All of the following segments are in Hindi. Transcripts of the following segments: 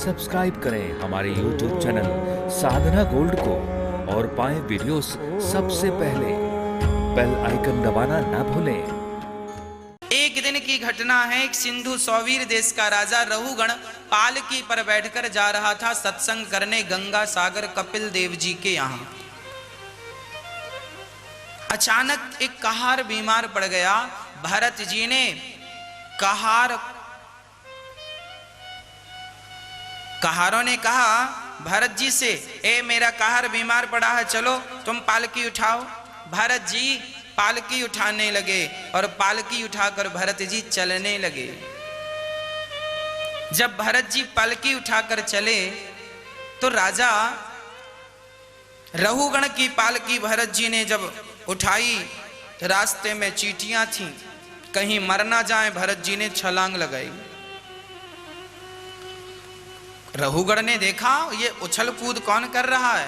सब्सक्राइब करें हमारे YouTube चैनल साधना गोल्ड को और पाएं वीडियोस सबसे पहले। बेल आइकन दबाना ना भूलें। एक दिन की घटना है। एक सिंधु सौवीर देश का राजा रहुगण पालकी पर बैठकर जा रहा था सत्संग करने गंगा सागर कपिल देव जी के यहाँ। अचानक एक कहार बीमार पड़ गया। भरत जी ने कहारों ने कहा भरत जी से, ए मेरा कहार बीमार पड़ा है, चलो तुम पालकी उठाओ। भरत जी पालकी उठाने लगे और पालकी उठाकर भरत जी चलने लगे। जब भरत जी पालकी उठाकर चले तो राजा रहुगण की पालकी भरत जी ने जब उठाई, रास्ते में चींटियां थीं, कहीं मर ना जाए, भरत जी ने छलांग लगाई। रहुगण ने देखा ये उछल कूद कौन कर रहा है।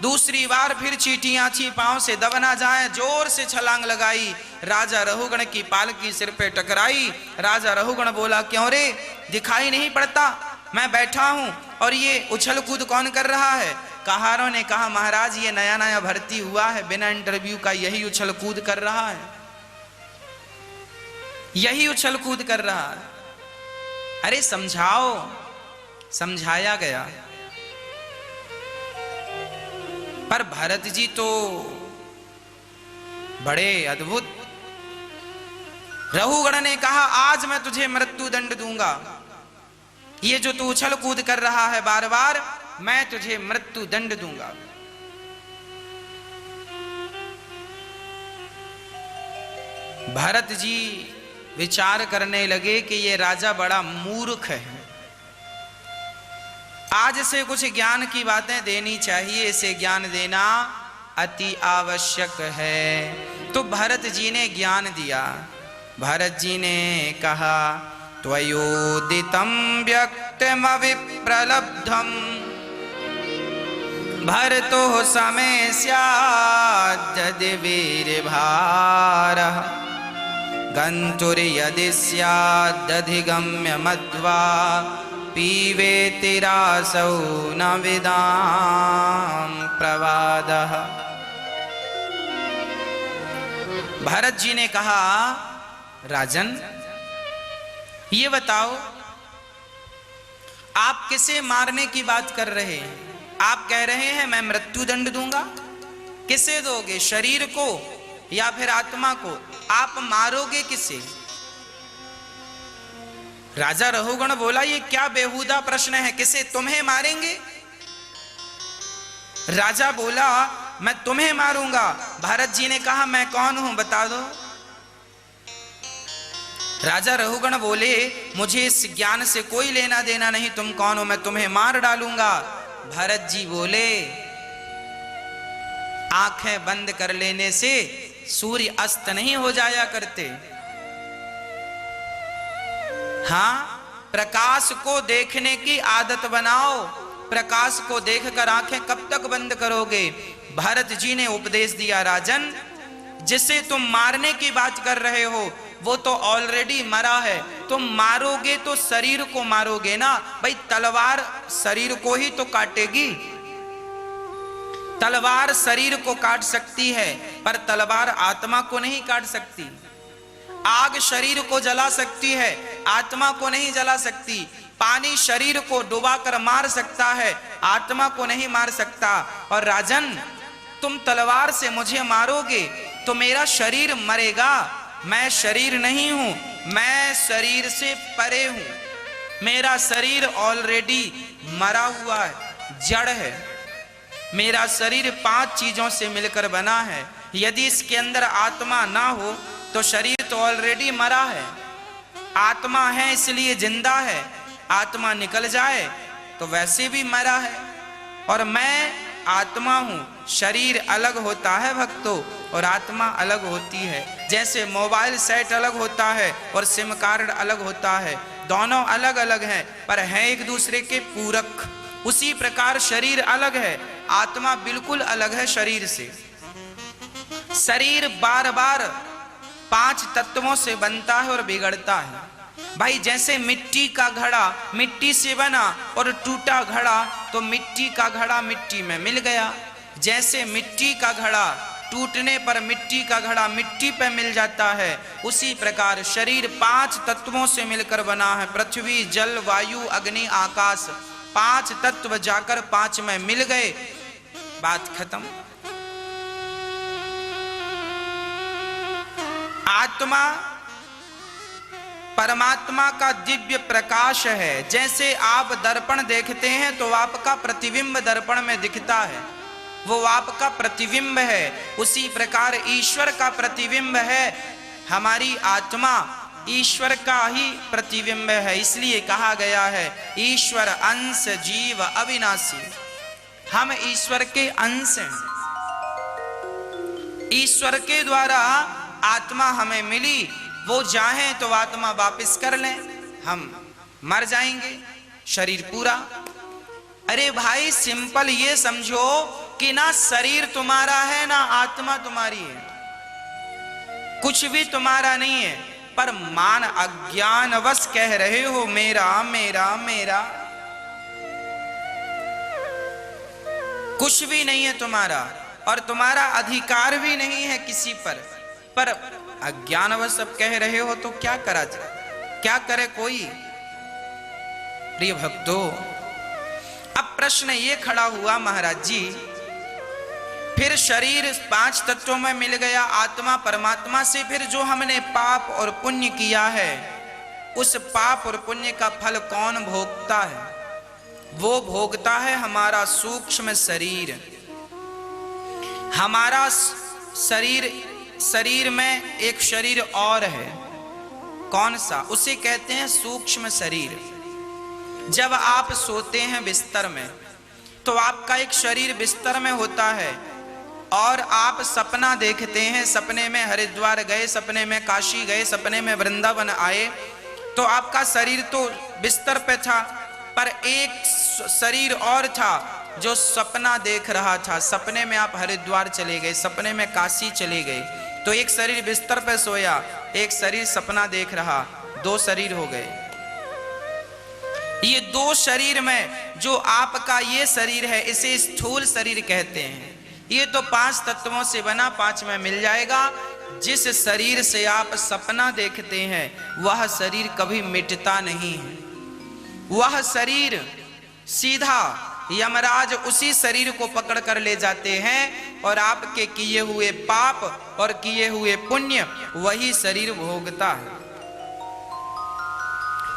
दूसरी बार फिर चींटियां थी, पांव से दब ना जाए, जोर से छलांग लगाई। राजा रहुगण की पालकी सिर पे टकराई। राजा रहुगण बोला, क्यों रे, दिखाई नहीं पड़ता, मैं बैठा हूं और ये उछल कूद कौन कर रहा है। कहारों ने कहा, महाराज ये नया नया भर्ती हुआ है, बिना इंटरव्यू का यही उछल कूद कर रहा है, यही उछल कूद कर रहा है। अरे समझाओ। समझाया गया, पर भरत जी तो बड़े अद्भुत। रहुगण ने कहा, आज मैं तुझे मृत्यु दंड दूंगा, ये जो तू उछल कूद कर रहा है बार बार, मैं तुझे मृत्यु दंड दूंगा। भरत जी विचार करने लगे कि ये राजा बड़ा मूर्ख है, आज से कुछ ज्ञान की बातें देनी चाहिए, इसे ज्ञान देना अति आवश्यक है। तो भरत जी ने ज्ञान दिया। भरत जी ने कहा, त्वयोदितं व्यक्तमविप्रलब्धं भरतो समय स्याद्यदि वीरभारः गन्तुर्यदि स्यादधिगम्य मध्वा पीवेति रासौ न विदाम प्रवादः। भरत जी ने कहा, राजन ये बताओ, आप किसे मारने की बात कर रहे हैं? आप कह रहे हैं मैं मृत्यु दंड दूंगा, किसे दोगे, शरीर को या फिर आत्मा को? आप मारोगे किसे? राजा रहुगण बोला, ये क्या बेहुदा प्रश्न है, किसे, तुम्हें मारेंगे? राजा बोला, मैं तुम्हें मारूंगा। भरत जी ने कहा, मैं कौन हूं बता दो। राजा रहुगण बोले, मुझे इस ज्ञान से कोई लेना देना नहीं, तुम कौन हो, मैं तुम्हें मार डालूंगा। भरत जी बोले, आंखें बंद कर लेने से सूर्य अस्त नहीं हो जाया करते। हाँ, प्रकाश को देखने की आदत बनाओ। प्रकाश को देखकर आंखें कब तक बंद करोगे? भरत जी ने उपदेश दिया, राजन जिसे तुम मारने की बात कर रहे हो वो तो ऑलरेडी मरा है, तुम मारोगे तो शरीर को मारोगे ना भाई। तलवार शरीर को ही तो काटेगी, तलवार शरीर को काट सकती है पर तलवार आत्मा को नहीं काट सकती। आग शरीर को जला सकती है, आत्मा को नहीं जला सकती। पानी शरीर को डुबाकर मार सकता है, आत्मा को नहीं मार सकता। और राजन तुम तलवार से मुझे मारोगे तो मेरा शरीर मरेगा, मैं शरीर नहीं हूं, मैं शरीर से परे हूं। मेरा शरीर ऑलरेडी मरा हुआ है, जड़ है। मेरा शरीर 5 चीजों से मिलकर बना है, यदि इसके अंदर आत्मा ना हो तो शरीर तो ऑलरेडी मरा है। आत्मा है इसलिए जिंदा है, आत्मा निकल जाए तो वैसे भी मरा है। और मैं आत्मा हूं, शरीर अलग होता है भक्तों और आत्मा अलग होती है। जैसे मोबाइल सेट अलग होता है और सिम कार्ड अलग होता है, दोनों अलग अलग हैं पर हैं एक दूसरे के पूरक। उसी प्रकार शरीर अलग है, आत्मा बिल्कुल अलग है शरीर से। शरीर बार बार 5 तत्वों से बनता है और बिगड़ता है। भाई जैसे मिट्टी का घड़ा मिट्टी से बना और टूटा घड़ा तो मिट्टी का घड़ा मिट्टी में मिल गया। जैसे मिट्टी का घड़ा टूटने पर मिट्टी का घड़ा मिट्टी पे मिल जाता है, उसी प्रकार शरीर 5 तत्वों से मिलकर बना है। पृथ्वी, जल, वायु, अग्नि, आकाश, 5 तत्व जाकर 5 में मिल गए, बात खत्म। आत्मा परमात्मा का दिव्य प्रकाश है। जैसे आप दर्पण देखते हैं तो आपका प्रतिबिंब दर्पण में दिखता है, वो आपका प्रतिबिंब है। उसी प्रकार ईश्वर का प्रतिबिंब है। हमारी आत्मा ईश्वर का ही प्रतिबिंब है। इसलिए कहा गया है ईश्वर अंश जीव अविनाशी। हम ईश्वर के अंश हैं। ईश्वर के द्वारा आत्मा हमें मिली, वो चाहे तो आत्मा वापस कर लें, हम मर जाएंगे, शरीर पूरा। अरे भाई सिंपल ये समझो कि ना शरीर तुम्हारा है ना आत्मा तुम्हारी है, कुछ भी तुम्हारा नहीं है, पर मान अज्ञानवश कह रहे हो मेरा मेरा मेरा। कुछ भी नहीं है तुम्हारा और तुम्हारा अधिकार भी नहीं है किसी पर अज्ञानवश सब कह रहे हो तो क्या करा जाए, क्या करे कोई। प्रिय भक्तों, अब प्रश्न ये खड़ा हुआ महाराज जी, फिर शरीर 5 तत्वों में मिल गया, आत्मा परमात्मा से, फिर जो हमने पाप और पुण्य किया है उस पाप और पुण्य का फल कौन भोगता है? वो भोगता है हमारा सूक्ष्म शरीर। हमारा शरीर में एक शरीर और है, कौन सा? उसे कहते हैं सूक्ष्म शरीर। जब आप सोते हैं बिस्तर में तो आपका एक शरीर बिस्तर में होता है और आप सपना देखते हैं, सपने में हरिद्वार गए, सपने में काशी गए, सपने में वृंदावन आए, तो आपका शरीर तो बिस्तर पे था, पर एक शरीर और था जो सपना देख रहा था। सपने में आप हरिद्वार चले गए, सपने में काशी चले गए, तो एक शरीर बिस्तर पे सोया, एक शरीर सपना देख रहा, 2 शरीर हो गए। ये 2 शरीर में जो आपका ये शरीर है इसे स्थूल शरीर कहते हैं। ये तो 5 तत्वों से बना, 5 में मिल जाएगा। जिस शरीर से आप सपना देखते हैं वह शरीर कभी मिटता नहीं है। वह शरीर सीधा यमराज उसी शरीर को पकड़ कर ले जाते हैं और आपके किए हुए पाप और किए हुए पुण्य वही शरीर भोगता है।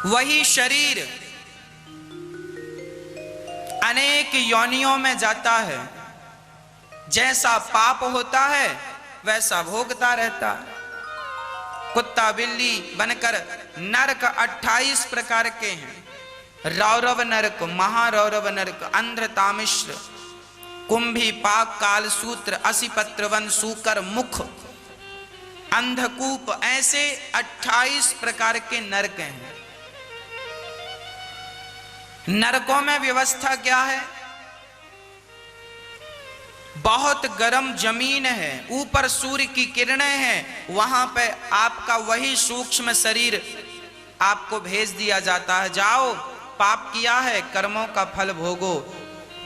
वही शरीर अनेक योनियों में जाता है, जैसा पाप होता है वैसा भोगता रहता है। कुत्ता बिल्ली बनकर नरक 28 प्रकार के हैं। रौरव नरक, महारौरव नरक, अंध्र तामिश्र, कुंभी, पाक, कालसूत्र, असिपत्र वन, सूकर, मुख, अंधकूप, ऐसे 28 प्रकार के नरक हैं। नरकों में व्यवस्था क्या है? बहुत गर्म जमीन है, ऊपर सूर्य की किरणें हैं, वहां पे आपका वही सूक्ष्म शरीर आपको भेज दिया जाता है, जाओ पाप किया है, कर्मों का फल भोगो।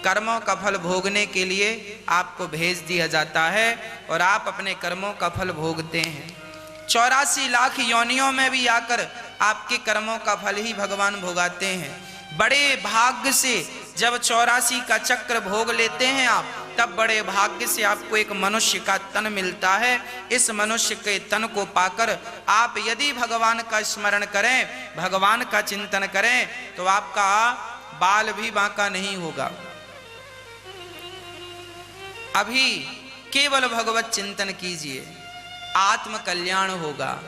कर्मों का फल भोगने के लिए आपको भेज दिया जाता है और आप अपने कर्मों का फल भोगते हैं। 84 लाख योनियों में भी आकर आपके कर्मों का फल ही भगवान भोगाते हैं। बड़े भाग्य से जब 84 का चक्र भोग लेते हैं आप, तब बड़े भाग्य से आपको एक मनुष्य का तन मिलता है। इस मनुष्य के तन को पाकर आप यदि भगवान का स्मरण करें, भगवान का चिंतन करें, तो आपका बाल भी बांका नहीं होगा। अभी केवल भगवत चिंतन कीजिए, आत्म कल्याण होगा।